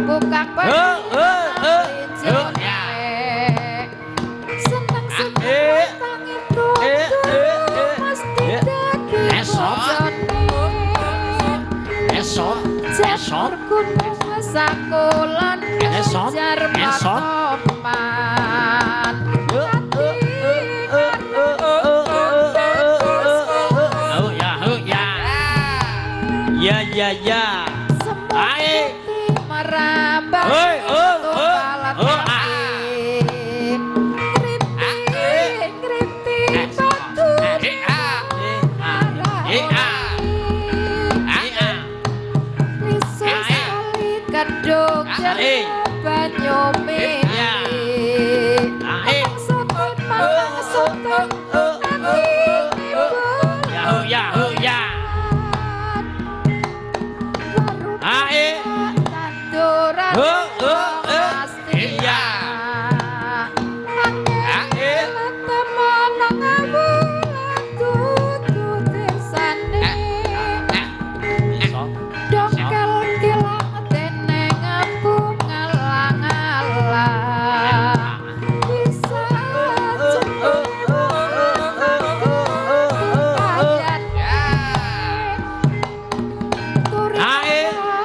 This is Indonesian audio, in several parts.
buka seneng seneng tangi tutur mesti dadi esok gunung sakulan jar patopan ya. Ae merambah kritik batu Lisus kali keduk jari banyu mini Mamang sotong nanti timbul tanduran pasti angin temenang awulan tutut tirsane dongkel kilang teneng abung ngalang-alang bisa jemput ayat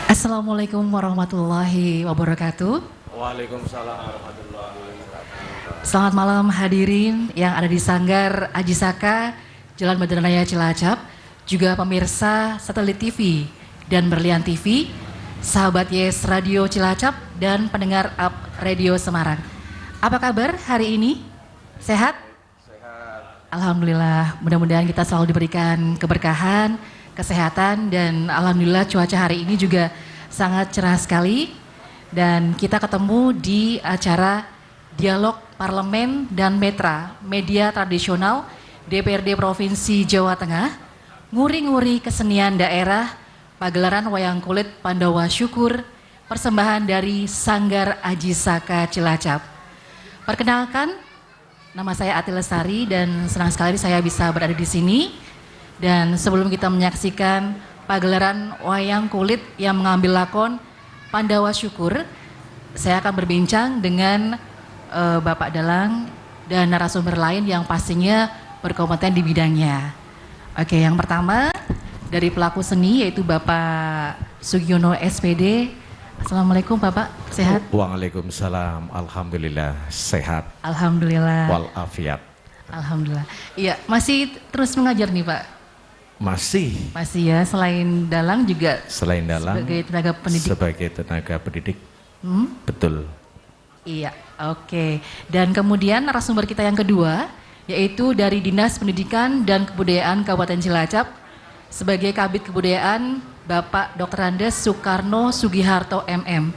Assalamualaikum warahmatullahi wabarakatuh. Waalaikumsalam warahmatullahi wabarakatuh. Selamat malam hadirin yang ada di Sanggar Aji Saka, Jalan Bandaraya Cilacap, juga pemirsa Satelit TV dan Berlian TV, sahabat Yes Radio Cilacap dan pendengar Up Radio Semarang. Apa kabar hari ini? Sehat? Sehat. Alhamdulillah, mudah-mudahan kita selalu diberikan keberkahan, kesehatan, dan alhamdulillah cuaca hari ini juga sangat cerah sekali. Dan kita ketemu di acara Dialog Parlemen dan Metra Media Tradisional DPRD Provinsi Jawa Tengah, nguri-nguri kesenian daerah, pagelaran wayang kulit Pandawa Syukur, persembahan dari Sanggar Aji Saka Cilacap. Perkenalkan, nama saya Ati Lestari dan senang sekali saya bisa berada di sini. Dan sebelum kita menyaksikan pagelaran wayang kulit yang mengambil lakon Pandawa Syukur, saya akan berbincang dengan Bapak Dalang dan narasumber lain yang pastinya berkompeten di bidangnya. Oke, yang pertama dari pelaku seni yaitu Bapak Sugiono SPD. Assalamualaikum Bapak, sehat? Waalaikumsalam, alhamdulillah sehat. Alhamdulillah. Walafiat. Alhamdulillah. Iya, masih terus mengajar nih Pak? Masih ya, selain dalang juga sebagai tenaga pendidik. Betul. Iya, oke. Dan kemudian narasumber kita yang kedua yaitu dari Dinas Pendidikan dan Kebudayaan Kabupaten Cilacap sebagai Kabid Kebudayaan Bapak Dr. Andes Soekarno Sugiharto MM.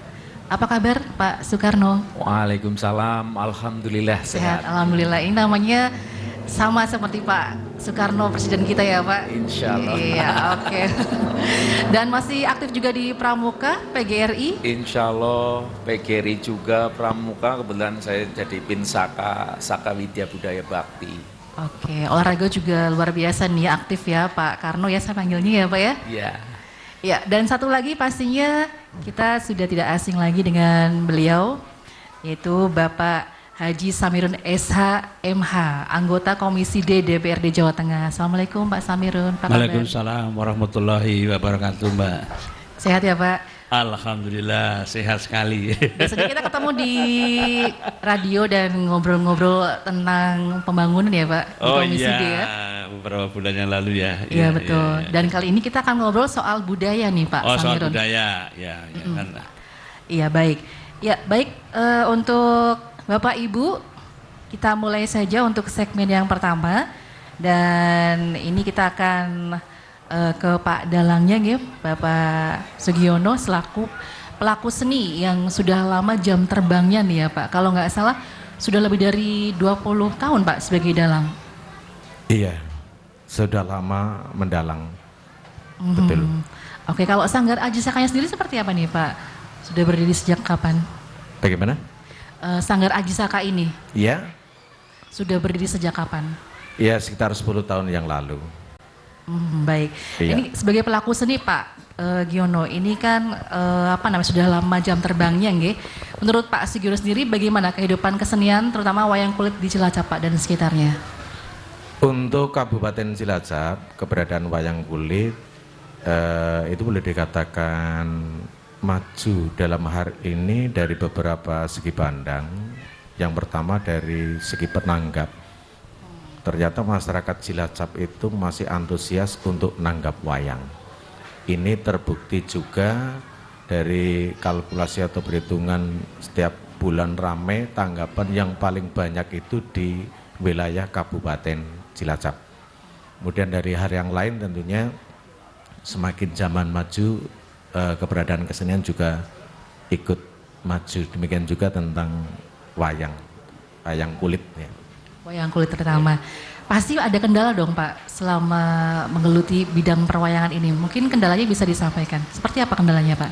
Apa kabar Pak Soekarno? Waalaikumsalam, alhamdulillah sehat. Alhamdulillah, ini namanya sama seperti Pak Soekarno Presiden kita ya Pak. Insya Allah. Iya, oke. Dan masih aktif juga di Pramuka PGRI. Insya Allah PGRI juga Pramuka, kebetulan saya jadi Pin Saka Widya Budaya Bakti. Oke, olahraga juga luar biasa nih, aktif ya Pak Karno ya, saya panggilnya ya Pak ya. Iya. Ya, dan satu lagi pastinya kita sudah tidak asing lagi dengan beliau, yaitu Bapak Haji Samirun SH MH, anggota Komisi D DPRD Jawa Tengah. Assalamualaikum Pak Samirun. Waalaikumsalam warahmatullahi wabarakatuh Mbak. Sehat ya Pak? Alhamdulillah sehat sekali. Biasanya kita ketemu di radio dan ngobrol-ngobrol tentang pembangunan ya Pak, di Komisi D ya. Beberapa bulan yang lalu ya. Iya betul. Dan kali ini kita akan ngobrol soal budaya nih Pak Samirun. Soal budaya, ya. Iya baik. Ya baik, untuk Bapak Ibu, kita mulai saja untuk segmen yang pertama. Dan ini kita akan ke Pak Dalangnya ya, Bapak Sugiono selaku pelaku seni yang sudah lama jam terbangnya nih ya Pak. Kalau nggak salah sudah lebih dari 20 tahun Pak sebagai dalang. Iya, sudah lama mendalang. Betul. Oke, kalau Sanggar Aji Sakanya sendiri seperti apa nih Pak? Sudah berdiri sejak kapan? Bagaimana? Sanggar Aji Saka ini Iya, sudah berdiri sejak kapan? ya sekitar 10 tahun yang lalu. Baik. Iya. Ini sebagai pelaku seni Pak Giono, ini kan sudah lama jam terbangnya nggih. Menurut Pak Sugiono sendiri bagaimana kehidupan kesenian terutama wayang kulit di Cilacap Pak dan sekitarnya? Untuk Kabupaten Cilacap, keberadaan wayang kulit itu boleh dikatakan maju dalam hari ini dari beberapa segi pandang. Yang pertama dari segi penanggap. Ternyata masyarakat Cilacap itu masih antusias untuk nanggap wayang. Ini terbukti juga dari kalkulasi atau perhitungan setiap bulan rame, tanggapan yang paling banyak itu di wilayah Kabupaten Cilacap. Kemudian dari hal yang lain tentunya semakin zaman maju, keberadaan kesenian juga ikut maju. Demikian juga tentang wayang kulit ya. Wayang kulit terutama. Pasti ada kendala dong Pak selama menggeluti bidang perwayangan ini. Mungkin kendalanya bisa disampaikan. Seperti apa kendalanya Pak?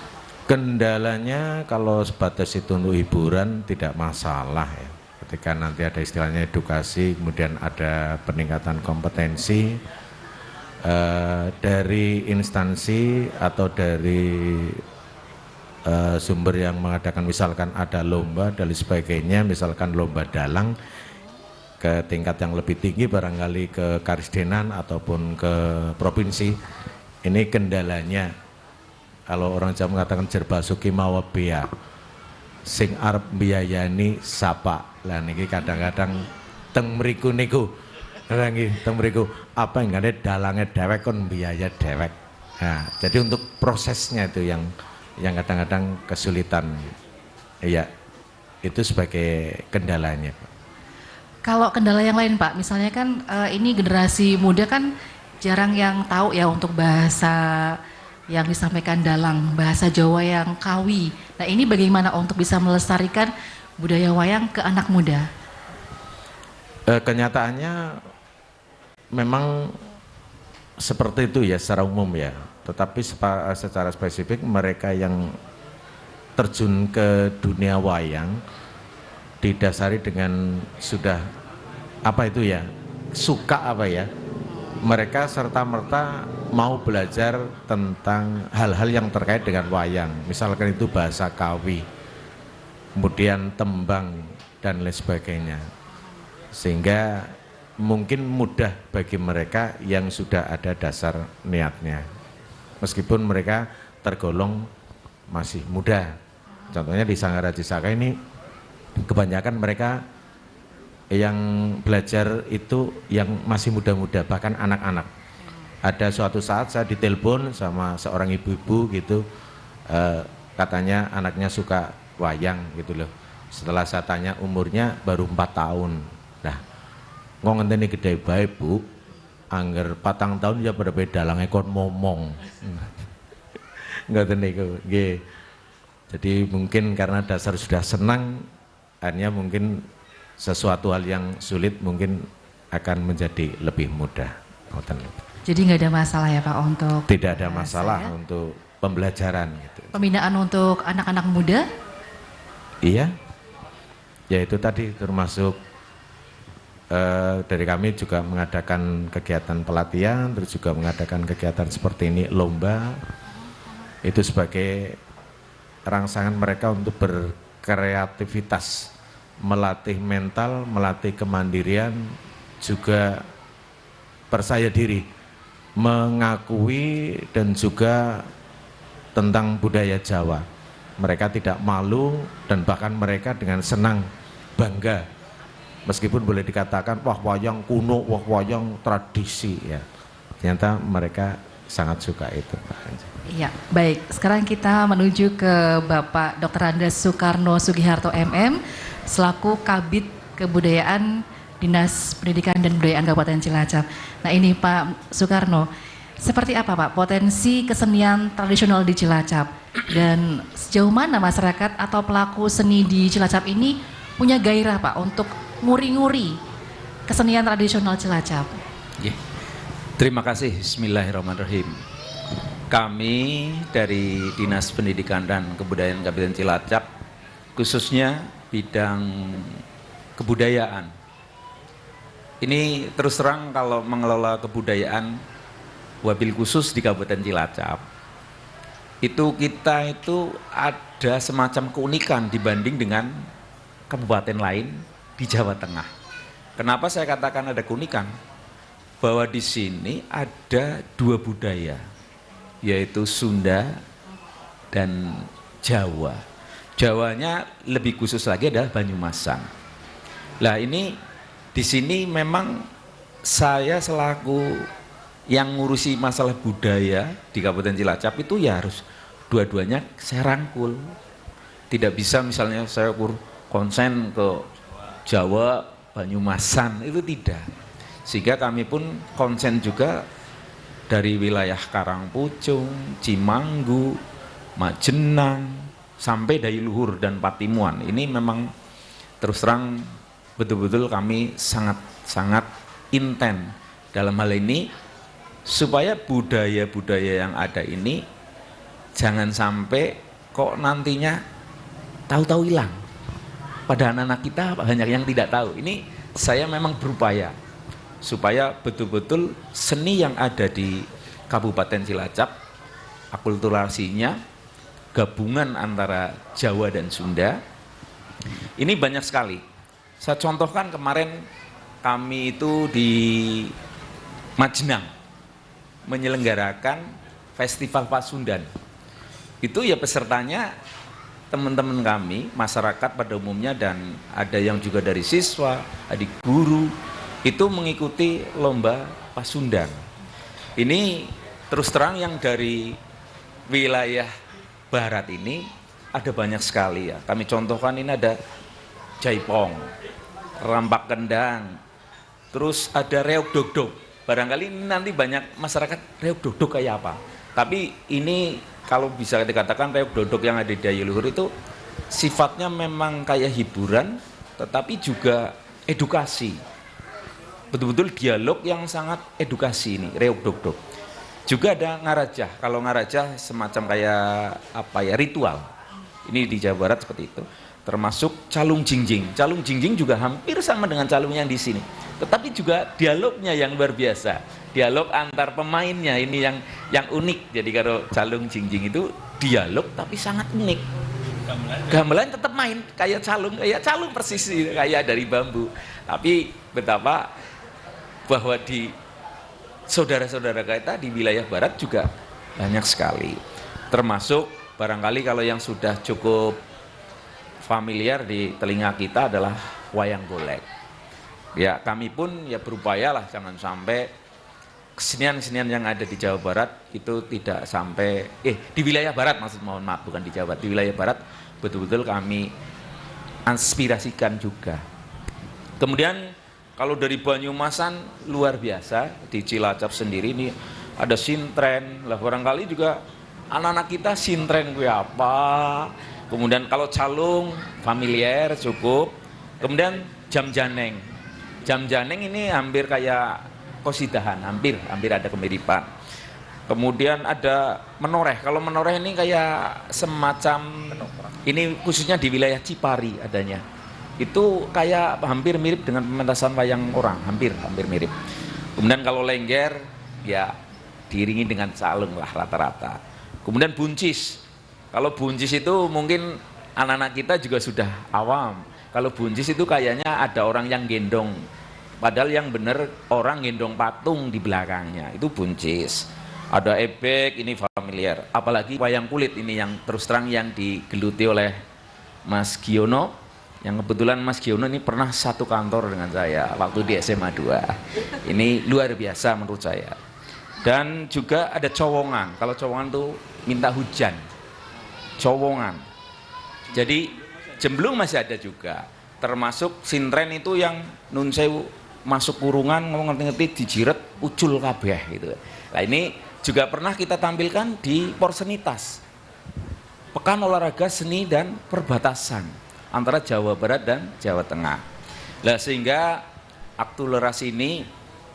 Kendalanya kalau sebatas itu untuk hiburan tidak masalah ya. Ketika nanti ada istilahnya edukasi, kemudian ada peningkatan kompetensi dari instansi atau dari sumber yang mengadakan, misalkan ada lomba dan sebagainya, misalkan lomba dalang ke tingkat yang lebih tinggi, barangkali ke Karisdenan ataupun ke provinsi. Ini kendalanya, kalau orang Jawa mengatakan jerbasuki mawa bea, sing arep biayani sapa. Lah niki kadang-kadang teng mriku niku lagi teng mriku apa yang ada dalange dewek kon biaya dewek. Nah, jadi untuk prosesnya itu yang kadang-kadang kesulitan. Iya, itu sebagai kendalanya. Kalau kendala yang lain Pak, misalnya kan ini generasi muda kan jarang yang tahu ya untuk bahasa yang disampaikan dalang, bahasa Jawa yang kawi. Nah ini bagaimana untuk bisa melestarikan budaya wayang ke anak muda? Kenyataannya memang seperti itu ya secara umum ya. Tetapi secara spesifik mereka yang terjun ke dunia wayang didasari dengan sudah apa itu ya, suka apa ya, mereka serta-merta mau belajar tentang hal-hal yang terkait dengan wayang, misalkan itu bahasa kawi, kemudian tembang dan lain sebagainya, sehingga mungkin mudah bagi mereka yang sudah ada dasar niatnya, meskipun mereka tergolong masih muda. Contohnya di Sanggar Aji Saka ini kebanyakan mereka yang belajar itu yang masih muda-muda, bahkan anak-anak. Ada suatu saat saya ditelepon sama seorang ibu-ibu gitu, katanya anaknya suka wayang gitu loh. Setelah saya tanya umurnya baru 4 tahun. Nah, ngongenteni gede bae Bu, angger 4 tahun ya pada dalange kon momong. Ngoten niku nggih. Jadi mungkin karena dasar sudah senang, akhirnya mungkin sesuatu hal yang sulit mungkin akan menjadi lebih mudah. Jadi nggak ada masalah ya Pak untuk? Tidak ada masalah ya? Untuk pembelajaran gitu. Pembinaan untuk anak-anak muda? Iya, ya itu tadi termasuk dari kami juga mengadakan kegiatan pelatihan, terus juga mengadakan kegiatan seperti ini, lomba. Itu sebagai rangsangan mereka untuk berkreativitas, melatih mental, melatih kemandirian, juga percaya diri, mengakui dan juga tentang budaya Jawa. Mereka tidak malu dan bahkan mereka dengan senang, bangga, meskipun boleh dikatakan wah wayang kuno, wah wayang tradisi ya. Ternyata mereka sangat suka itu. Iya, baik. Sekarang kita menuju ke Bapak Dr. Andes Soekarno Sugiharto MM selaku Kabid Kebudayaan Dinas Pendidikan dan Kebudayaan Kabupaten Cilacap. Nah ini Pak Soekarno, seperti apa Pak potensi kesenian tradisional di Cilacap dan sejauh mana masyarakat atau pelaku seni di Cilacap ini punya gairah Pak untuk nguri-nguri kesenian tradisional Cilacap? Nggih. Terima kasih. Bismillahirrahmanirrahim. Kami dari Dinas Pendidikan dan Kebudayaan Kabupaten Cilacap, khususnya bidang kebudayaan. Ini terus terang kalau mengelola kebudayaan wabil khusus di Kabupaten Cilacap, kita itu ada semacam keunikan dibanding dengan kabupaten lain di Jawa Tengah. Kenapa saya katakan ada keunikan? Bahwa di sini ada dua budaya, yaitu Sunda dan Jawa. Jawanya lebih khusus lagi adalah Banyumasan. Lah ini di sini memang saya selaku yang ngurusi masalah budaya di Kabupaten Cilacap itu ya harus dua-duanya saya rangkul. Tidak bisa misalnya saya konsen ke Jawa, Banyumasan, itu tidak. Sehingga kami pun konsen juga dari wilayah Karangpucung, Cimanggu, Majenang, sampai Dailuhur dan Patimuan. Ini memang terus terang betul-betul kami sangat intent dalam hal ini, supaya budaya-budaya yang ada ini jangan sampai kok nantinya tahu-tahu hilang. Pada anak-anak kita banyak yang tidak tahu. Ini saya memang berupaya supaya betul-betul seni yang ada di Kabupaten Cilacap, akulturasinya gabungan antara Jawa dan Sunda, ini banyak sekali. Saya contohkan kemarin kami itu di Majenang menyelenggarakan Festival Pasundan. Itu ya pesertanya teman-teman kami, masyarakat pada umumnya, dan ada yang juga dari siswa, adik guru, itu mengikuti lomba Pasundan. Ini terus terang yang dari wilayah barat ini ada banyak sekali ya. Kami contohkan ini ada Jaipong, Rampak Kendang, terus ada Reog Dogdog. Barangkali ini nanti banyak masyarakat Reog Dogdog kayak apa. Tapi ini kalau bisa dikatakan Reog Dogdog yang ada di Dailuhur itu sifatnya memang kayak hiburan, tetapi juga edukasi. Betul-betul dialog yang sangat edukasi ini, Reog Dogdog. Juga ada Ngarajah. Kalau Ngarajah semacam kayak apa ya, ritual. Ini di Jawa Barat seperti itu. Termasuk Calung Jingjing. Calung Jingjing juga hampir sama dengan calung yang di sini. Tetapi juga dialognya yang luar biasa. Dialog antar pemainnya ini yang unik. Jadi kalau Calung Jingjing itu dialog tapi sangat unik. Gamelan tetap main kayak calung persis, kayak dari bambu. Tapi betapa bahwa di saudara-saudara kita di wilayah barat juga banyak sekali. Termasuk barangkali kalau yang sudah cukup familiar di telinga kita adalah wayang golek. Ya kami pun ya berupayalah jangan sampai kesenian-kesenian yang ada di Jawa Barat itu tidak sampai di wilayah barat, mohon maaf, bukan di Jawa, di wilayah barat betul-betul kami inspirasikan juga. Kemudian kalau dari Banyumasan luar biasa, di Cilacap sendiri ini ada sintren. Lah barangkali juga anak-anak kita sintren gue apa. Kemudian kalau calung familiar cukup. Kemudian jam janeng. Jam janeng ini hampir kayak kosidahan, hampir ada kemiripan. Kemudian ada menoreh. Kalau menoreh ini kayak semacam, ini khususnya di wilayah Cipari adanya. Itu kayak hampir mirip dengan pementasan wayang orang, hampir mirip. Kemudian kalau lengger ya diiringi dengan calung lah rata-rata. Kemudian buncis. Kalau buncis itu mungkin anak-anak kita juga sudah awam. Kalau buncis itu kayaknya ada orang yang gendong, padahal yang benar orang gendong patung di belakangnya, itu buncis. Ada ebek, ini familiar. Apalagi wayang kulit ini yang terus terang yang digeluti oleh Mas Giono. Yang kebetulan Mas Giono ini pernah satu kantor dengan saya waktu di SMA 2. Ini luar biasa menurut saya. Dan juga ada cowongan. Kalau cowongan tuh minta hujan. Cowongan. Jadi jemblung masih ada juga. Termasuk sintren itu yang nun sewu masuk kurungan, ngomong ngerti-ngerti dijiret ucul kabeh gitu. Nah ini juga pernah kita tampilkan di Porsenitas. Pekan Olahraga Seni dan Perbatasan. antara Jawa Barat dan Jawa Tengah. Nah, sehingga aktulerasi ini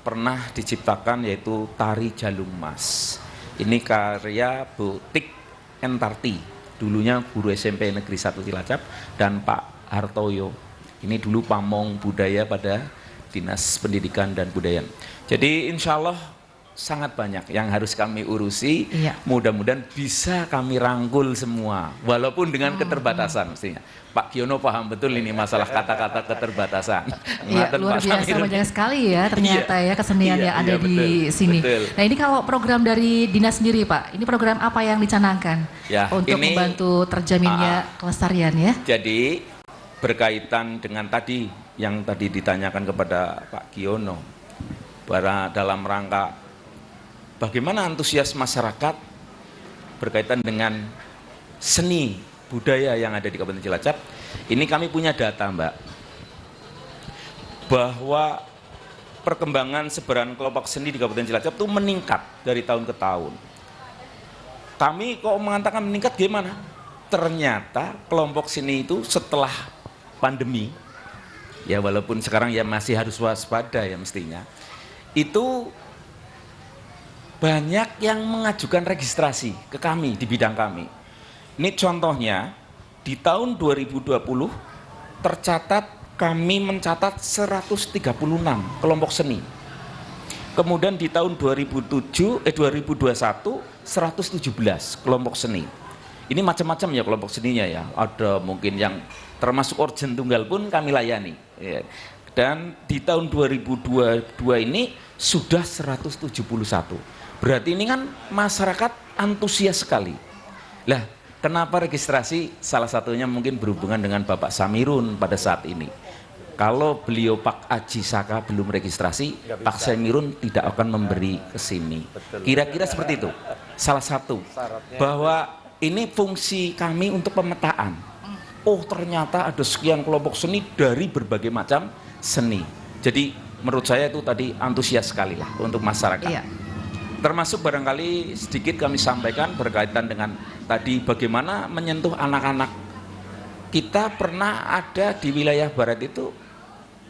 pernah diciptakan yaitu Tari Jalung Mas. Ini karya Bu Tik Entarti, dulunya guru SMP Negeri 1 Cilacap, dan Pak Hartoyo. Ini dulu pamong budaya pada Dinas Pendidikan dan Kebudayaan. Jadi insya Allah sangat banyak yang harus kami urusi. Iya. Mudah-mudahan bisa kami rangkul semua, walaupun dengan keterbatasan mestinya. Pak Giono paham betul ini masalah kata-kata keterbatasan. Iya, Ngaten, luar Pak biasa Samirun. banyak sekali ya ternyata Iya. ya kesenian Iya, yang ada iya, di betul, sini. betul. Nah ini kalau program dari dinas sendiri Pak, ini program apa yang dicanangkan Ya, untuk ini- membantu terjaminnya kelestarian ya? Jadi berkaitan dengan tadi yang tadi ditanyakan kepada Pak Giono, dalam rangka bagaimana antusias masyarakat berkaitan dengan seni budaya yang ada di Kabupaten Cilacap. Ini kami punya data, Mbak, bahwa perkembangan sebaran kelompok seni di Kabupaten Cilacap itu meningkat dari tahun ke tahun. Kami kok mengatakan meningkat gimana? Ternyata kelompok seni itu setelah pandemi, ya walaupun sekarang ya masih harus waspada ya mestinya, itu banyak yang mengajukan registrasi ke kami di bidang kami. Ini contohnya, di tahun 2020 tercatat kami mencatat 136 kelompok seni. Kemudian di tahun 2021 117 kelompok seni. Ini macam-macam ya kelompok seninya ya. Ada mungkin yang termasuk organ tunggal pun kami layani. Ya. Dan di tahun 2022 ini sudah 171. Berarti ini kan masyarakat antusias sekali. Lah, kenapa registrasi? Salah satunya mungkin berhubungan dengan Bapak Samirun pada saat ini. Kalau beliau Pak Aji Saka belum registrasi, Pak Samirun tidak akan memberi ke sini. Kira-kira seperti itu. Salah satu. Bahwa ini fungsi kami untuk pemetaan. Oh, ternyata ada sekian kelompok seni dari berbagai macam seni. Jadi menurut saya itu tadi antusias sekali lah untuk masyarakat. Iya. Termasuk barangkali sedikit kami sampaikan berkaitan dengan tadi bagaimana menyentuh anak-anak. Kita pernah ada di wilayah barat itu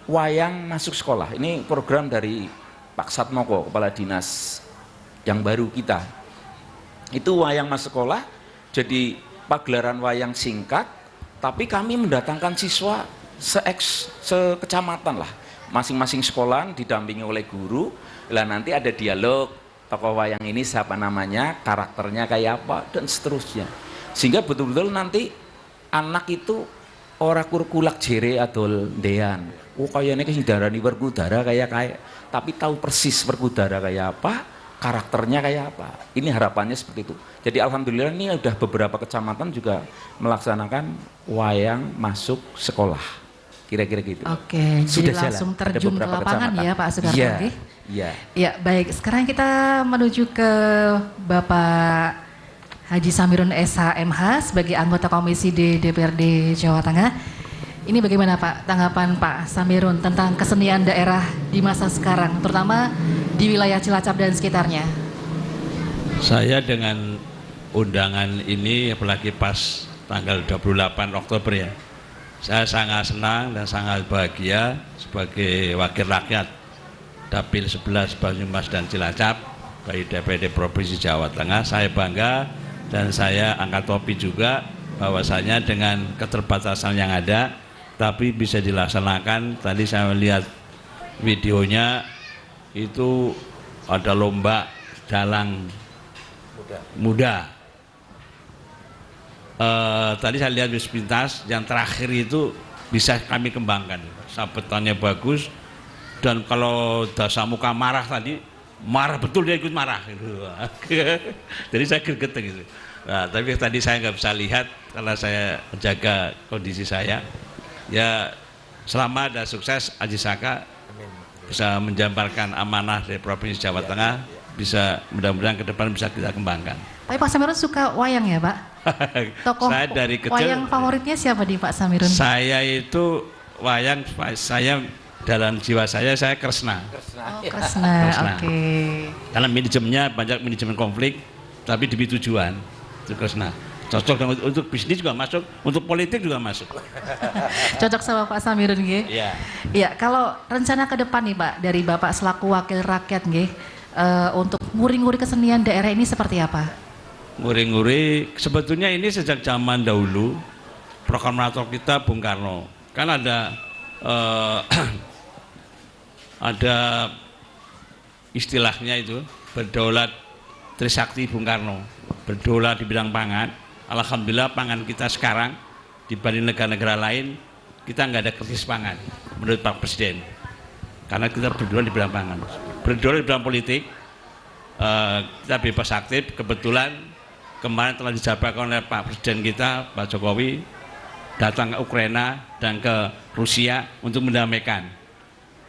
wayang masuk sekolah. Ini program dari Pak Satmoko, Kepala Dinas yang baru kita. Itu wayang masuk sekolah, jadi pagelaran wayang singkat, tapi kami mendatangkan siswa sekecamatan lah. Masing-masing sekolah didampingi oleh guru, lah nanti ada dialog, tokoh wayang ini siapa namanya, karakternya kayak apa, dan seterusnya. Sehingga betul-betul nanti anak itu ora kurkulak jere adol dean. Oh kayaknya sing darani Werkudara kayak tapi tahu persis Werkudara kayak apa, karakternya kayak apa. Ini harapannya seperti itu. Jadi alhamdulillah ini udah beberapa kecamatan juga melaksanakan wayang masuk sekolah. Kira-kira gitu. Oke, Sudah jadi langsung jalan. Ada terjun ke beberapa lapangan kecamatan. ya Pak Sukarto. Iya. Oke. Iya. Ya baik, sekarang kita menuju ke Bapak Haji Samirun SH.MH sebagai anggota Komisi D DPRD Jawa Tengah. Ini bagaimana Pak tanggapan Pak Samirun tentang kesenian daerah di masa sekarang, terutama di wilayah Cilacap dan sekitarnya? Saya dengan undangan ini apalagi pas tanggal 28 Oktober ya, saya sangat senang dan sangat bahagia sebagai wakil rakyat Dapil 11 Banyumas dan Cilacap bagi DPRD Provinsi Jawa Tengah. Saya bangga dan saya angkat topi juga bahwasanya dengan keterbatasan yang ada tapi bisa dilaksanakan. Tadi saya melihat videonya itu ada lomba dalang muda. Tadi saya lihat di sepintas yang terakhir itu bisa kami kembangkan. Sabetannya bagus dan kalau Dasa Muka marah tadi marah betul, dia ikut marah gitu. Jadi saya greget gitu. Nah, tapi tadi saya nggak bisa lihat karena saya menjaga kondisi saya. Ya selamat dan sukses Haji Saka bisa menjabarkan amanah dari Provinsi Jawa Tengah, bisa mudah-mudahan ke depan bisa kita kembangkan. Tapi Pak Samirun suka wayang ya Pak? Tokoh Saya dari kecil wayang favoritnya siapa di Pak Samirun? Saya itu wayang, saya dalam jiwa saya Kresna. Oh, Kresna, Kresna. oke. Karena manajemennya banyak manajemen konflik, tapi demi tujuan itu Kresna. Cocok untuk bisnis juga masuk, untuk politik juga masuk. Cocok sama Pak Samirun nggih. Iya. Iya, kalau rencana ke depan nih Pak dari Bapak selaku wakil rakyat nggih untuk nguri-nguri kesenian daerah ini seperti apa? Nguri-nguri sebetulnya ini sejak zaman dahulu proklamator kita Bung Karno. Kan ada ada istilahnya itu berdaulat Trisakti Bung Karno, berdaulat di bidang pangan. Alhamdulillah pangan kita sekarang dibanding negara-negara lain kita nggak ada krisis pangan menurut Pak Presiden, karena kita berdaulat di bidang pangan. Berdaulat di bidang politik kita bebas aktif. Kebetulan kemarin telah dijabarkan oleh Pak Presiden kita Pak Jokowi datang ke Ukraina dan ke Rusia untuk mendamaikan.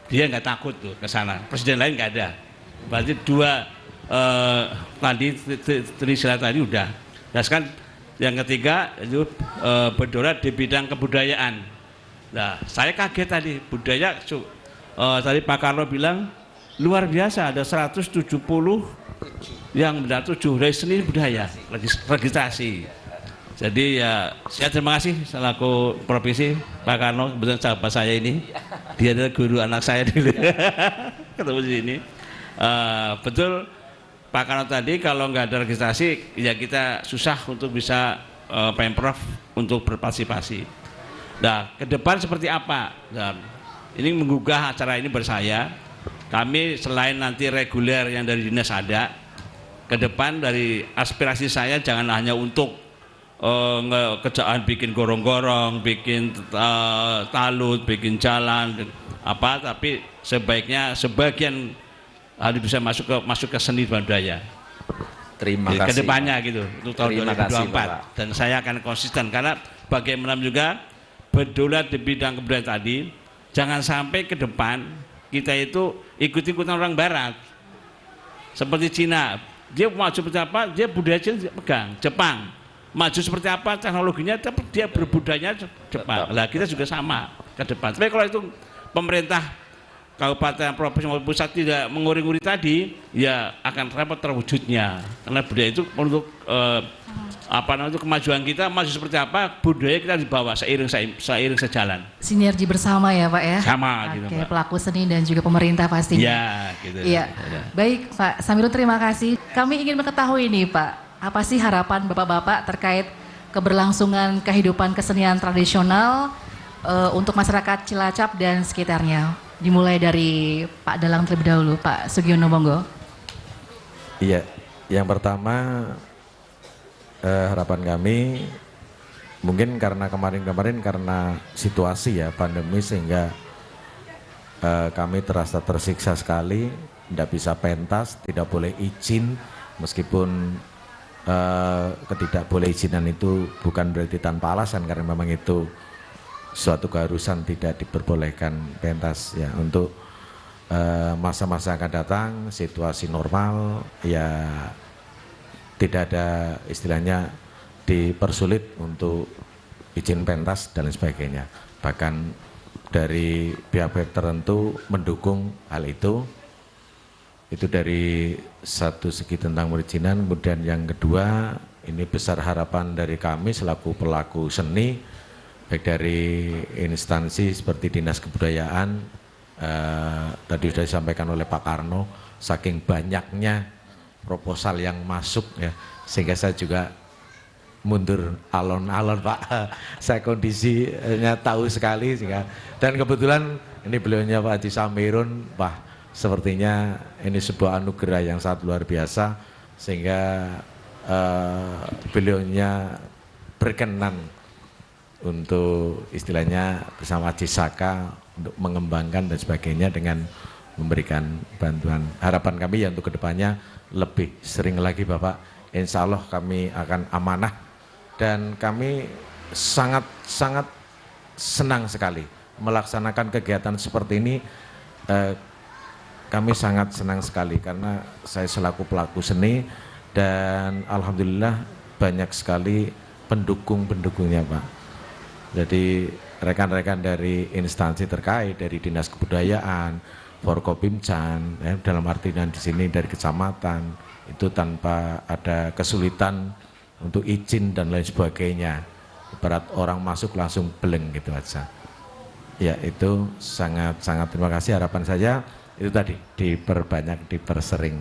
Dia nggak takut tuh ke sana. Presiden lain nggak ada. Berarti dua tadi Trisila tadi udah. Nah sekarang yang ketiga itu berdaulat di bidang kebudayaan. Nah saya kaget tadi budaya. Tadi Pak Karno bilang luar biasa ada 170 yang mendapat 7 dari seni budaya registrasi. Jadi ya saya terima kasih selaku provinsi Pak Karno, kebetulan sahabat saya ini, dia adalah guru anak saya dulu ketemu di sini. Betul Pak Karno tadi, kalau nggak ada registrasi ya kita susah untuk bisa Pemprov untuk berpartisipasi. Nah ke depan seperti apa? Nah, ini menggugah acara ini bersaya. Kami selain nanti reguler yang dari dinas ada, ke depan dari aspirasi saya jangan hanya untuk kerjaan bikin gorong-gorong, bikin talut, bikin jalan apa, tapi sebaiknya sebagian harus bisa masuk ke seni dan budaya. Terima kasih. Kedepannya Pak. Gitu untuk tahun 2024 dan saya akan konsisten karena bagaimana juga berdaulat di bidang kebudayaan tadi, jangan sampai ke depan kita itu ikut-ikutan orang Barat seperti Cina. Dia maju seperti apa, dia budaya Cina pegang. Jepang maju seperti apa teknologinya, tapi dia berbudayanya Jepang. Lah kita juga sama ke depan. Tapi kalau itu pemerintah kabupaten, provinsi maupun pusat tidak menguri-nguri tadi, ya akan repot terwujudnya. Karena budaya itu untuk kemajuan kita, maju seperti apa, budaya kita dibawa seiring sejalan. Sinergi bersama ya Pak ya. Sama gitu Pak. Pelaku seni dan juga pemerintah pastinya. Ya, gitu. Iya. Baik Pak Samirun, terima kasih. Kami ingin mengetahui nih Pak, apa sih harapan Bapak-bapak terkait keberlangsungan kehidupan kesenian tradisional untuk masyarakat Cilacap dan sekitarnya? Dimulai dari Pak Dalang terlebih dahulu, Pak Sugiono monggo. Iya, yang pertama harapan kami mungkin karena kemarin karena situasi ya pandemi sehingga kami terasa tersiksa sekali, tidak bisa pentas, tidak boleh izin meskipun ketidakboleh izinan itu bukan berarti tanpa alasan karena memang itu suatu keharusan tidak diperbolehkan pentas ya. Untuk masa-masa akan datang situasi normal ya tidak ada istilahnya dipersulit untuk izin pentas dan lain sebagainya. Bahkan dari pihak-pihak tertentu mendukung hal itu dari satu segi tentang perizinan. Kemudian yang kedua, ini besar harapan dari kami selaku pelaku seni, baik dari instansi seperti Dinas Kebudayaan, tadi sudah disampaikan oleh Pak Karno, saking banyaknya proposal yang masuk ya, sehingga saya juga mundur alon-alon Pak. Saya kondisinya tahu sekali sehingga, dan kebetulan ini beliaunya Pak Haji Samirun, sepertinya ini sebuah anugerah yang sangat luar biasa sehingga beliaunya berkenan untuk istilahnya bersama Haji Saka untuk mengembangkan dan sebagainya dengan memberikan bantuan. Harapan kami ya untuk kedepannya lebih sering lagi Bapak, insya Allah kami akan amanah dan kami sangat senang sekali melaksanakan kegiatan seperti ini. Kami sangat senang sekali karena saya selaku pelaku seni dan alhamdulillah banyak sekali pendukung-pendukungnya Pak. Jadi rekan-rekan dari instansi terkait, dari Dinas Kebudayaan, Forkopimcan, ya, dalam artian di sini dari kecamatan, itu tanpa ada kesulitan untuk izin dan lain sebagainya. Ibarat orang masuk langsung bleng gitu aja. Ya itu sangat terima kasih. Harapan saya itu tadi diperbanyak, dipersering.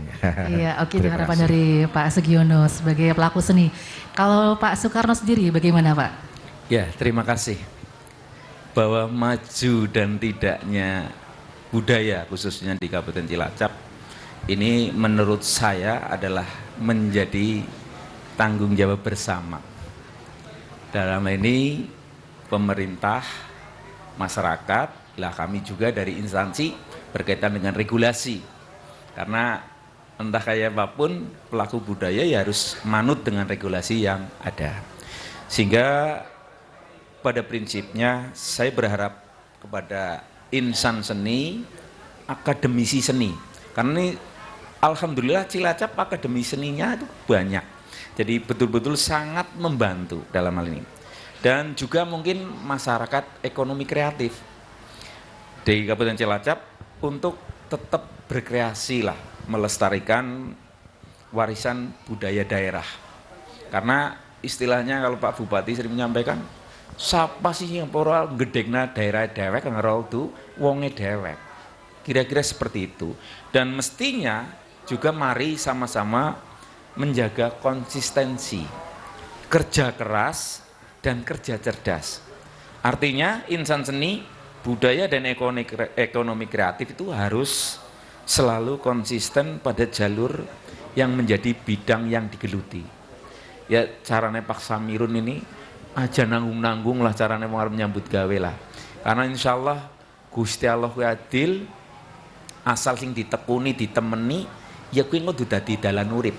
Iya, oke, itu Terima harapan kasih. dari Pak Sugiono sebagai pelaku seni. Kalau Pak Soekarno sendiri bagaimana Pak? Ya, terima kasih. Bahwa maju dan tidaknya budaya khususnya di Kabupaten Cilacap ini menurut saya adalah menjadi tanggung jawab bersama. Dalam ini pemerintah, masyarakat, lah kami juga dari instansi berkaitan dengan regulasi. Karena entah kayak apapun pelaku budaya ya harus manut dengan regulasi yang ada. Sehingga pada prinsipnya saya berharap kepada insan seni, akademisi seni. Karena ini alhamdulillah Cilacap akademi seninya itu banyak. Jadi betul-betul sangat membantu dalam hal ini. Dan juga mungkin masyarakat ekonomi kreatif di Kabupaten Cilacap untuk tetap berkreasi lah, melestarikan warisan budaya daerah. Karena istilahnya kalau Pak Bupati sering menyampaikan, siapa sih yang pora gedegna daerah dewek ngerol tuh wonge dewek. Kira-kira seperti itu. Dan mestinya juga mari sama-sama menjaga konsistensi, kerja keras dan kerja cerdas. Artinya insan seni, budaya dan ekonomi kreatif itu harus selalu konsisten pada jalur yang menjadi bidang yang digeluti. Ya caranya Pak Samirun ini aja nanggung-nanggung lah caranya mau menyambut gawe lah. Karena insya Allah Gusti Allah adil, asal sing ditekuni, ditemeni, ya kuwi kudu dadi dalan urip.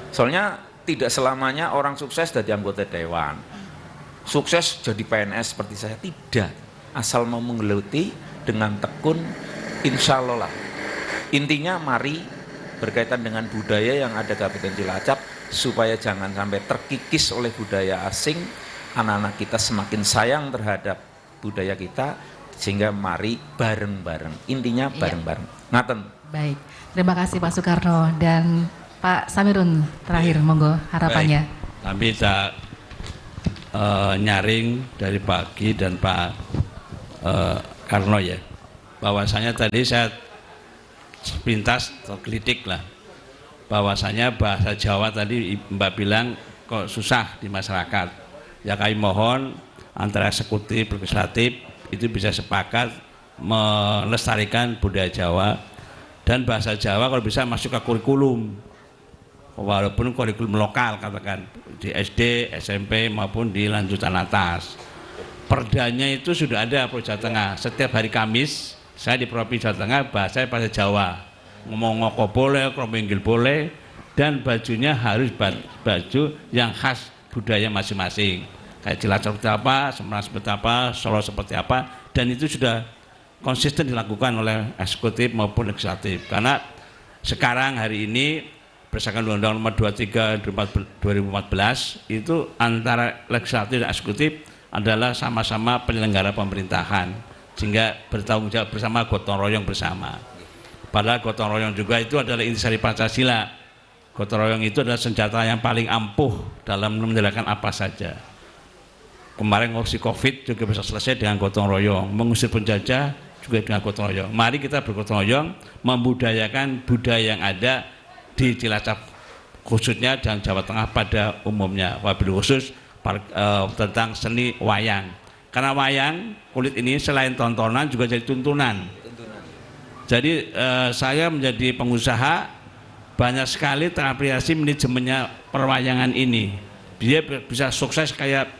Soalnya tidak selamanya orang sukses jadi anggota dewan, sukses jadi PNS seperti saya, tidak. Asal mau menggeluti dengan tekun, insya Allah lah. Intinya mari berkaitan dengan budaya yang ada Kabupaten Cilacap, supaya jangan sampai terkikis oleh budaya asing, anak-anak kita semakin sayang terhadap budaya kita, sehingga mari bareng-bareng, intinya bareng-bareng. Ngaten. Baik, terima kasih Pak Soekarno dan Pak Samirun terakhir, monggo harapannya. Baik. Kami tak nyaring dari Pak Gi dan Pak Karno ya, bahwasanya tadi saya sepintas tergelitik lah, bahwasanya bahasa Jawa tadi Mbak bilang kok susah di masyarakat. Ya kami mohon antara eksekutif, legislatif itu bisa sepakat melestarikan budaya Jawa dan bahasa Jawa kalau bisa masuk ke kurikulum, walaupun kurikulum lokal katakan di SD, SMP maupun di lanjutan atas. Perdanya itu sudah ada Provinsi Jawa Tengah. Setiap hari Kamis saya di Provinsi Jawa Tengah bahasa bahasa Jawa. Ngomong ngoko boleh, krominggil boleh, dan bajunya harus baju yang khas budaya masing-masing. Kayak Cilacap seperti apa, Semarang seperti apa, Solo seperti apa, dan itu sudah konsisten dilakukan oleh eksekutif maupun legislatif. Karena sekarang hari ini berdasarkan Undang-Undang Nomor 23 2014 itu antara legislatif dan eksekutif adalah sama-sama penyelenggara pemerintahan, sehingga bertanggung jawab bersama, gotong royong bersama. Padahal gotong royong juga itu adalah intisari Pancasila. Gotong royong itu adalah senjata yang paling ampuh dalam menjalankan apa saja. Kemarin ngurusi COVID juga bisa selesai dengan gotong royong, mengusir penjajah juga dengan gotong royong. Mari kita bergotong royong membudayakan budaya yang ada di Cilacap khususnya dan Jawa Tengah pada umumnya, wabil khusus tentang seni wayang. Karena wayang kulit ini selain tontonan juga jadi tuntunan. Jadi saya menjadi pengusaha banyak sekali terapresiasi manajemennya perwayangan ini. Dia bisa sukses kayak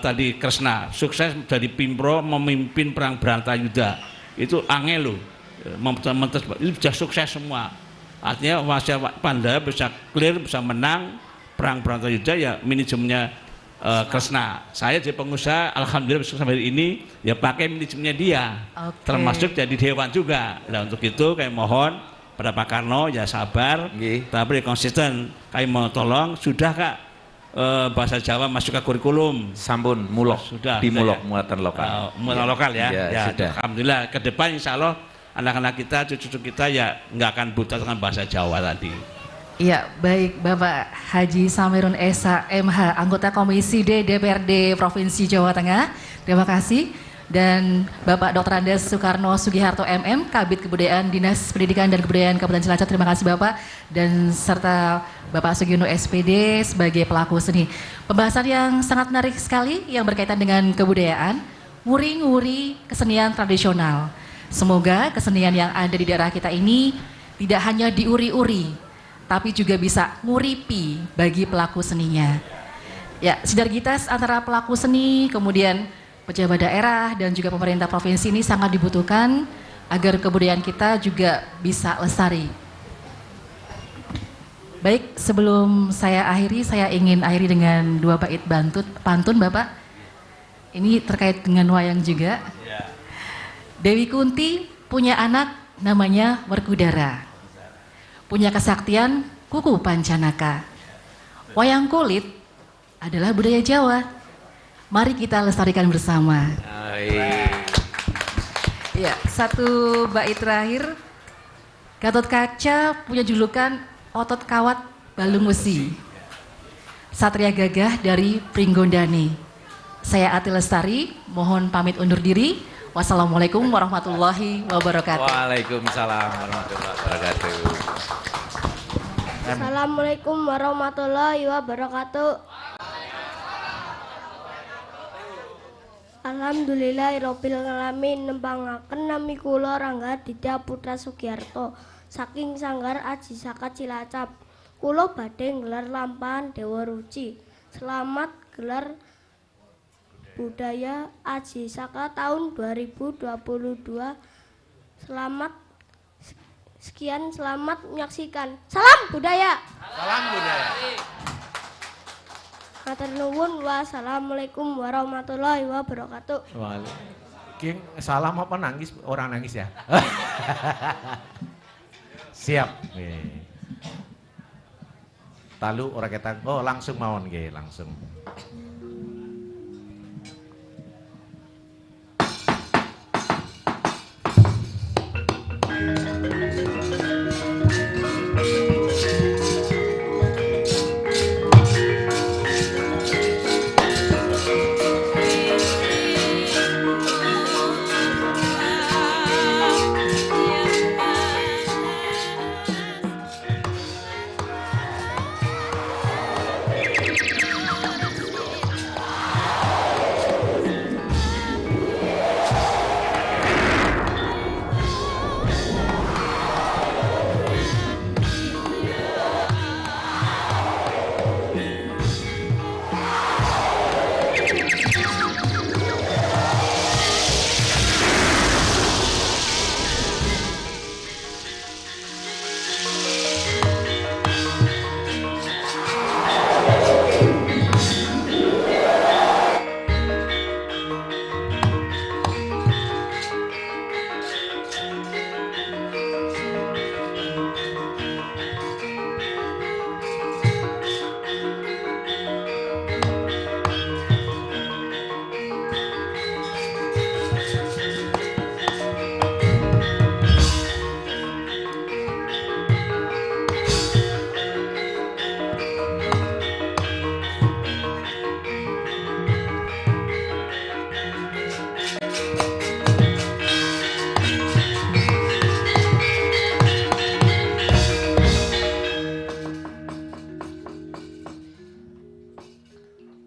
tadi Kresna, sukses jadi Pimpro memimpin perang Bratayuda. Itu angel loh. Itu bisa sukses semua. Artinya Wasya Pandha bisa clear, bisa menang perang Bratayuda ya manajemennya Kresna. Saya jadi pengusaha, alhamdulillah sampai hari ini ya pakai manajemennya dia, termasuk jadi dewan juga. Nah untuk itu kami mohon pada Pak Karno ya sabar, tapi konsisten. Kami mau tolong, sudah Kak bahasa Jawa masuk ke kurikulum. Sampun mulok, sudah di mulok ya. muatan lokal. Muatan lokal ya. Ya, sudah. Alhamdulillah ke depan insya Allah anak-anak kita, cucu-cucu kita ya nggak akan buta dengan bahasa Jawa tadi. Ya, baik Bapak Haji Samirun Esa MH, anggota Komisi D DPRD Provinsi Jawa Tengah. Terima kasih. Dan Bapak Dr. Andes Soekarno Sugiharto MM, Kabid Kebudayaan Dinas Pendidikan dan Kebudayaan Kabupaten Cilacap. Terima kasih Bapak. Dan serta Bapak Sugiono SPD sebagai pelaku seni. Pembahasan yang sangat menarik sekali yang berkaitan dengan kebudayaan, wuri-wuri kesenian tradisional. Semoga kesenian yang ada di daerah kita ini tidak hanya diuri-uri, tapi juga bisa nguripi bagi pelaku seninya. Ya, sinergitas antara pelaku seni, kemudian pejabat daerah dan juga pemerintah provinsi ini sangat dibutuhkan agar kebudayaan kita juga bisa lestari. Baik, sebelum saya akhiri, saya ingin akhiri dengan 2 bait pantun Bapak. Ini terkait dengan wayang juga. Dewi Kunti punya anak namanya Werkudara. Punya kesaktian kuku Pancanaka. Wayang kulit adalah budaya Jawa. Mari kita lestarikan bersama. Ya, 1 bait terakhir. Gatot Kaca punya julukan otot kawat balung besi. Satria gagah dari Pringgondani. Saya Ati Lestari, mohon pamit undur diri. Wassalamualaikum warahmatullahi wabarakatuh. Waalaikumsalam warahmatullahi wabarakatuh. Assalamualaikum warahmatullahi wabarakatuh. Alhamdulillahirabbil alamin, nembangaken nami kula Rangga Ditya Putra Sugiarto saking Sanggar Aji Saka Cilacap. Kula badhe nggelar lampahan Dewa Ruci. Selamat gelar budaya Aji Saka tahun 2022. Sekian, selamat menyaksikan. Salam budaya. Salam budaya. Matur nuwun. Wassalamualaikum warahmatullahi wabarakatuh. King salam apa nangis? Orang nangis ya. Siap. Talu orang kita, oh langsung mawon nggih, langsung.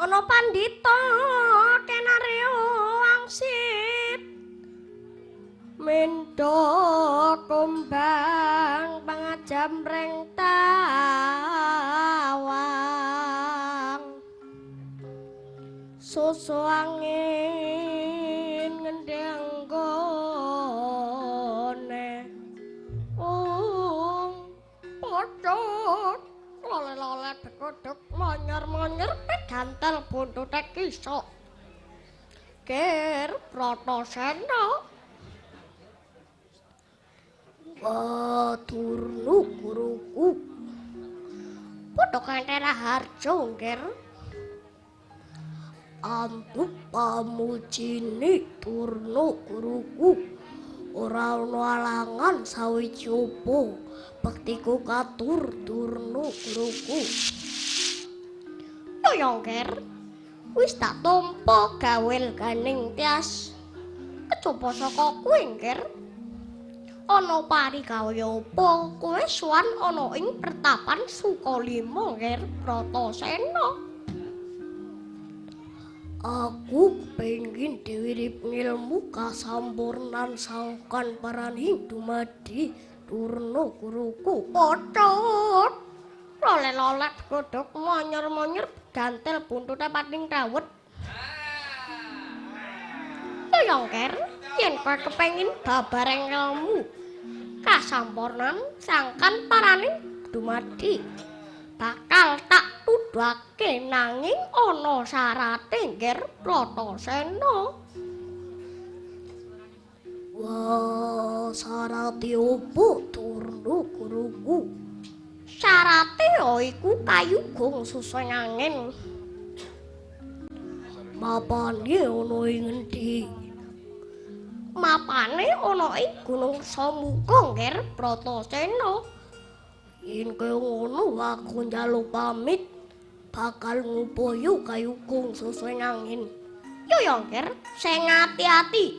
Ana pandhita kenario wangsit mendha kumbang pangajam reng tawang susu angin ngendheng gone pocot lole-lole bekodok monyor-monyor pedantel buntute kisok ker Pratasena Waturnu guruku padha kantera harjo nger ambu pamujini turnu guruku ora ana alangan sawiji apa bektiku katur Durna guruku. Yoyongker wis tak tampa gawel ganing tias kecoba saka kowe ngker. Ana parikawya apa kowe suwan ana ing pertapan Sukalima ngker Bratasena? Aku pengin diwirip ngilmu kasampurnan sangkan paraning dumadi Durna guruku. Pocot lolet-lolet godhog monyor-monyor gantel buntute pating dawet. Yoyongker yen kowe kepengin babareng ilmu kasampurnan sangkan paraning dumadi bakal tak tuduhake nanging ana syarate ngger Bratasena. Wah, syarate opo Durna guruku? Syarate ya iku kayugung suseng angin. Mapane ana ing endi? Mapane ana ing Gunung Samuka ngger Bratasena. Yen kaya ngono aku njaluk pamit bakal ngupuyu kayugung suseng angin. Yoyongker sing ati-ati.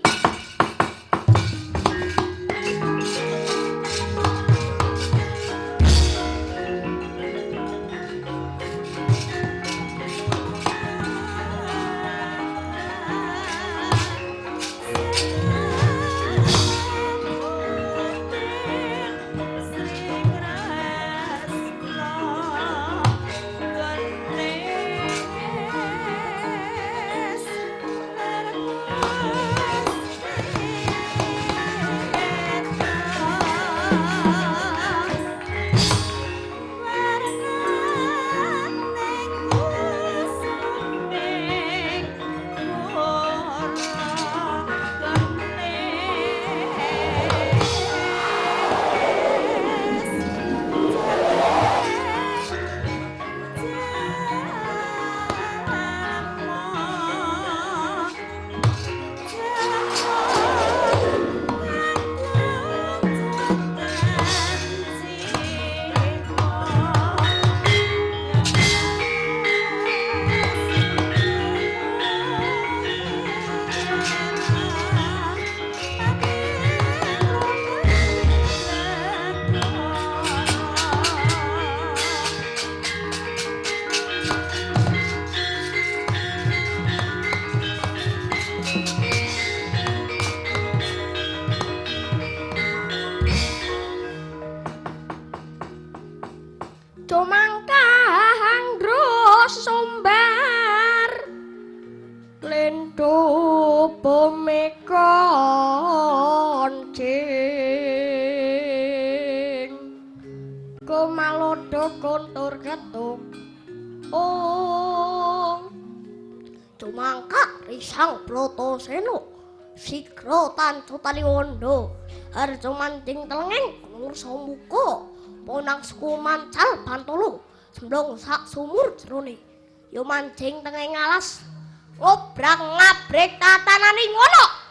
Dumangkang Drosumbar Lendo bumi koncing Kumalodo kontur ketuk Dumangkang risang Bratasena Sigra tancu taliwondo harjo mancing telenging Gunung Samuka Ponang suku mancal Bantolo semblong sak sumur jerone yo mancing tengeng alas ngobrang ngabrek tatanane ngono.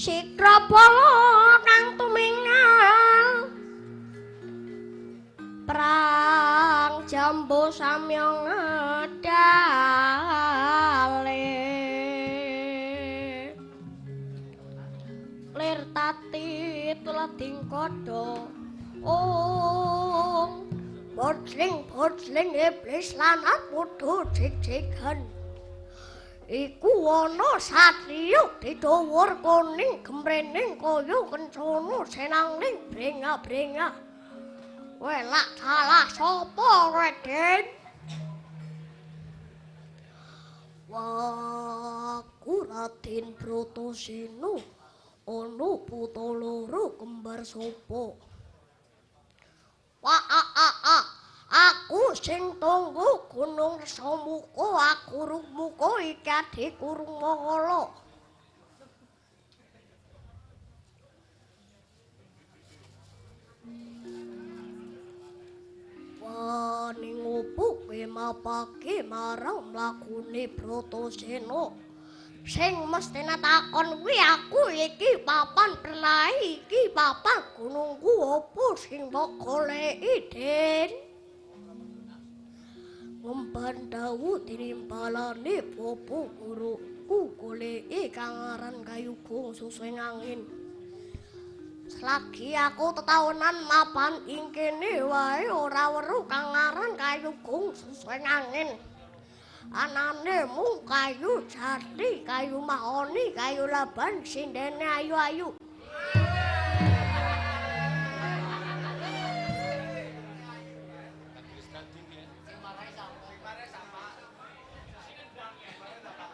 Sikrapala kang tumingal Prang jambu samya ngedale Lir tati tulading kodho Bojling iblis lan padha jig-jigan Iku ana satriya didhawur kuning gemrening kaya kencana senangling brenga-brenga Welak salah sapa Raden Waku Raden Bratasena ana putra loro kembar sapa Aku sing tunggu Gunung Resamuka aku Rukmuka iki adikku Rumangala Wani ngopo kowe mapake marang mlakune Bratasena Sing mestine takon kuwi aku iki papan perlahi iki papan gunungku apa sing mbok goleki Den Ngemban dawu tinimpalane bapa guruku goleki kang aran Kayugung Suswing Angin Selagi aku tetahunan mapan ing kene wae ora weruh kang aran Kayugung Suswing Angin Anane mung kayu jati, kayu mahoni, kayu laban, sindene ayu-ayu.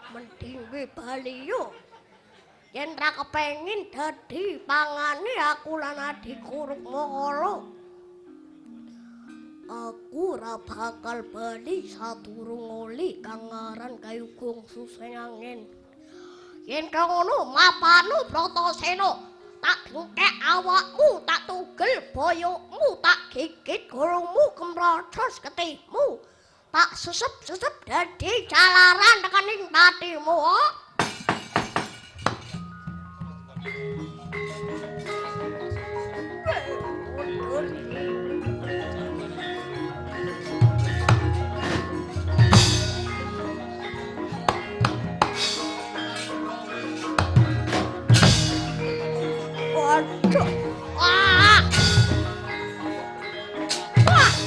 Mending kuwi bali yo. Yen ra kepengin dadi pangane aku lan adikku Rukmangala. Aku ora bakal bali sadurung oli kang aran Kayugung Suswing Angin. Yen kang ngono mapanu Bratasena, tak dengkek awakmu, tak tugel boyokmu, tak gigit gulungmu kemrocos getihmu, tak susep-susep dadi jalaran tekening patimu. Waduh. Wah. Wah.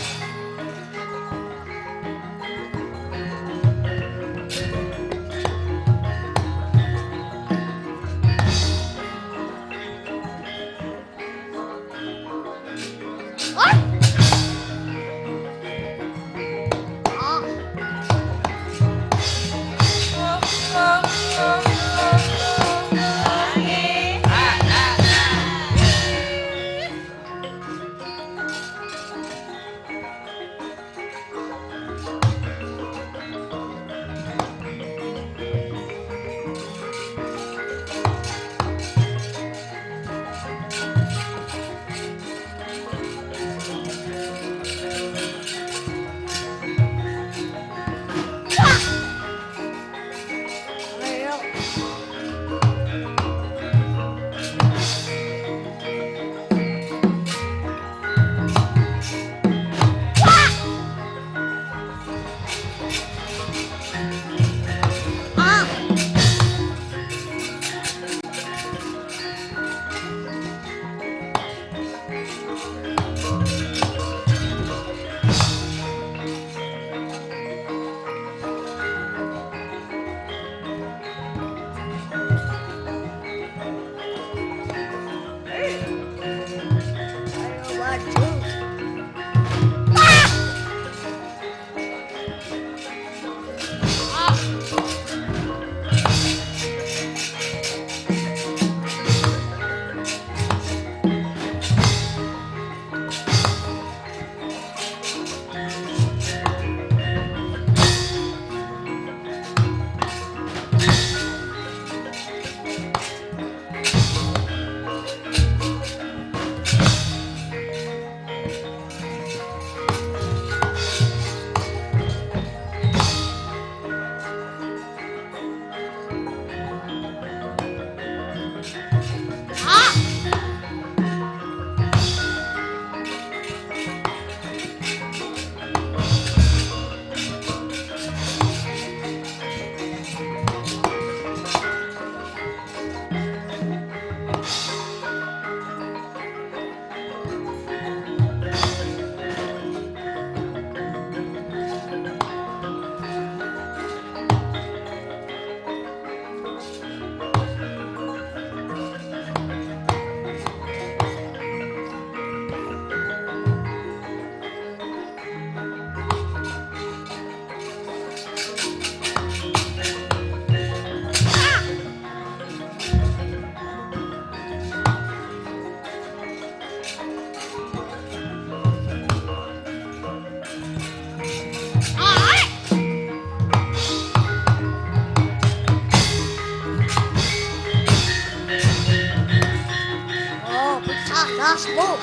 kelasmu.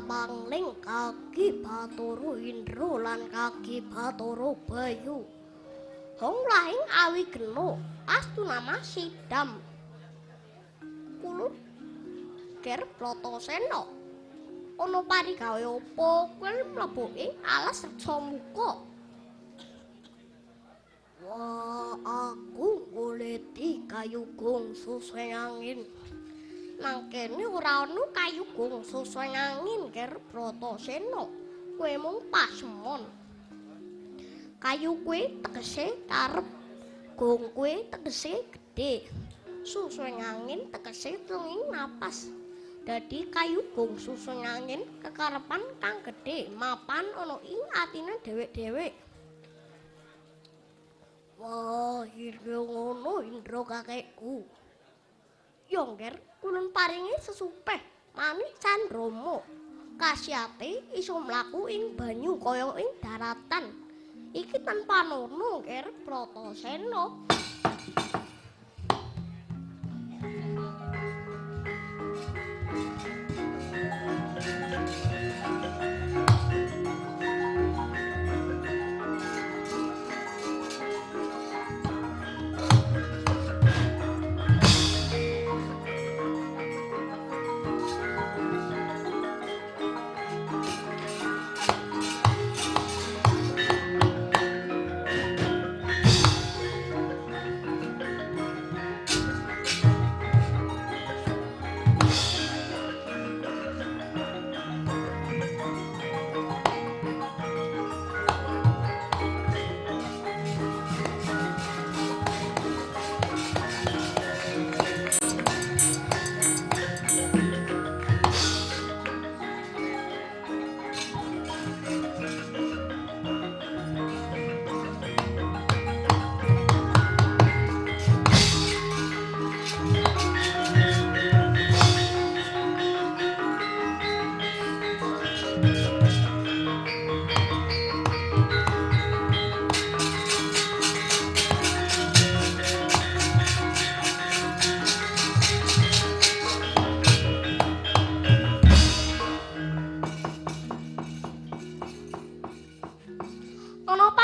Pangling kaki Batara Indra lan kaki Batara Bayu. Hong lahing awi gena astu nama Sidam. Kulo Ger Bratasena. Ana parigawe apa kowe mlebu ing alas reksa muka? Wah, aku goleti kayu gongso sing angin. Nang kene ora ana kayu gongso sing angin, Ger Bratasena. Kowe mung pasemon. Kayu kuwi tegese karep, gong kuwi tegese gedhe. Susu angin tegese tunging napas. Dadi kayu gongso sing angin kekarepan kang gedhe mapan ana ing atine dhewek-dhewek. Wah, iryo ngono Indra kakekku. Ya Nger, kulon paringi sesupeh manik Candrama. Kasyate iso mlaku ing banyu kaya ing daratan. Iki tanpa nono Nger Bratasena.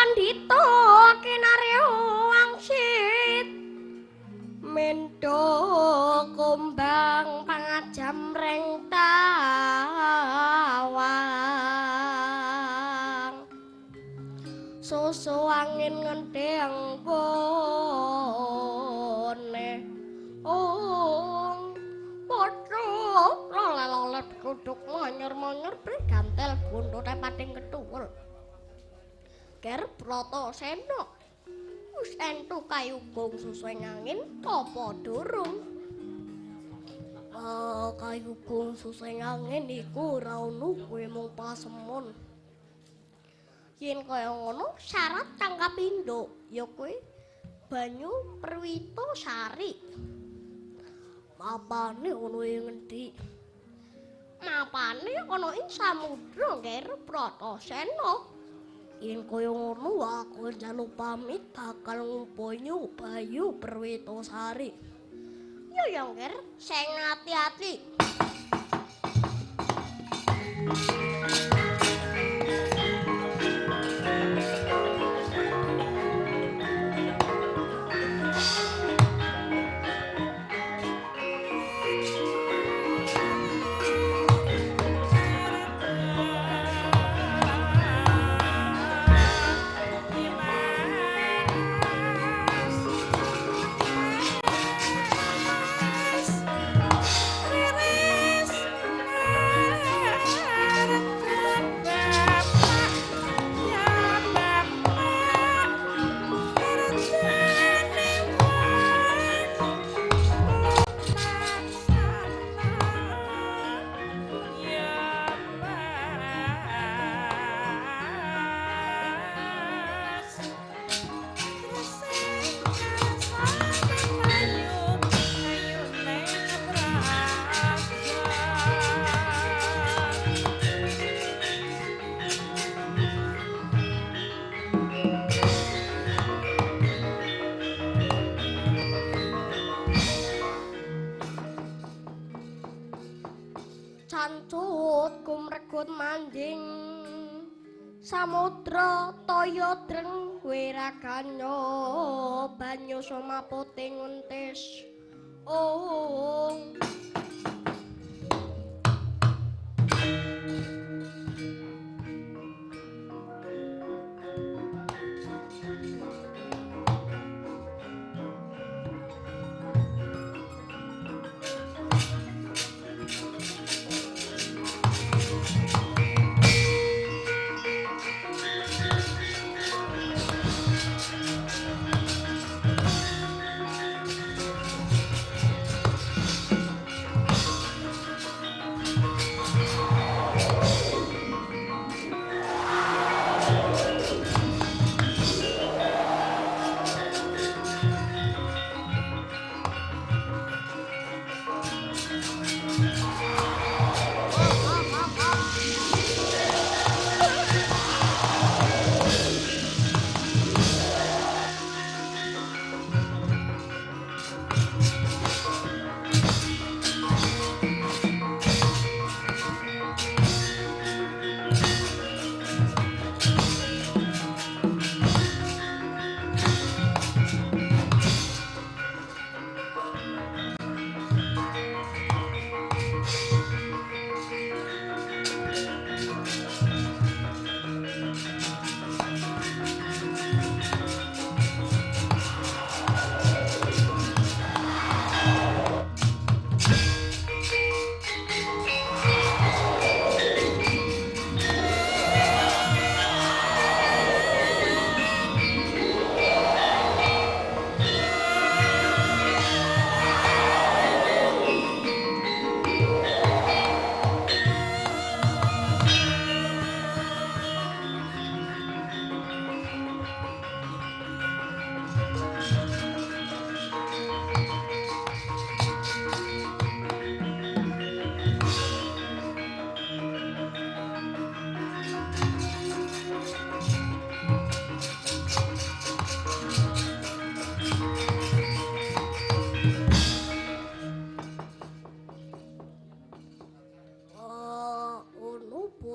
pandhita kinarya wangsit mendho kumbang pangajam reng tawang susu angin ngendheng bone pocok lolet kuduk manyer-manyer prigantel buntute pating ketuwul ger Bratasena wis entuk kayugung suseng angin apa durung kayugung suseng angin iku ora ono kuwi mung pasemon yen kaya ngono syarat kang kapindho ya kuwi banyu Perwita Sari mapane ono ing ngendi mapane ana ing samudra nger Bratasena yen kaya ngono aku njaluk pamit bakal ngumpunyu Bayu Perwitasari. Yo ya nger, sing ati-ati. Cancut kumregut manding samudra toya dreng wiraganya banyu somaputing entis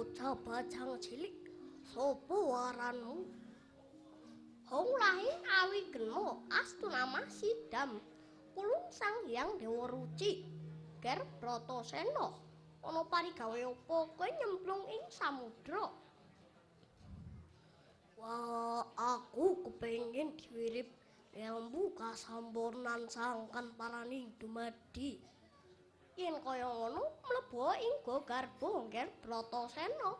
bocah bajang cilik sapa waranmu Hong lahing awi geno astuna masidam. Kulun sang hyang Dewa Ruci. Ger Bratasena. Ana parigawe apa kowe nyemplung ing samudra? Wah, aku kepengin diwirip ilmu kasampurnan sangkan paraning dumadi. Yen kaya ngono mlebu ing go garba Ger Bratasena.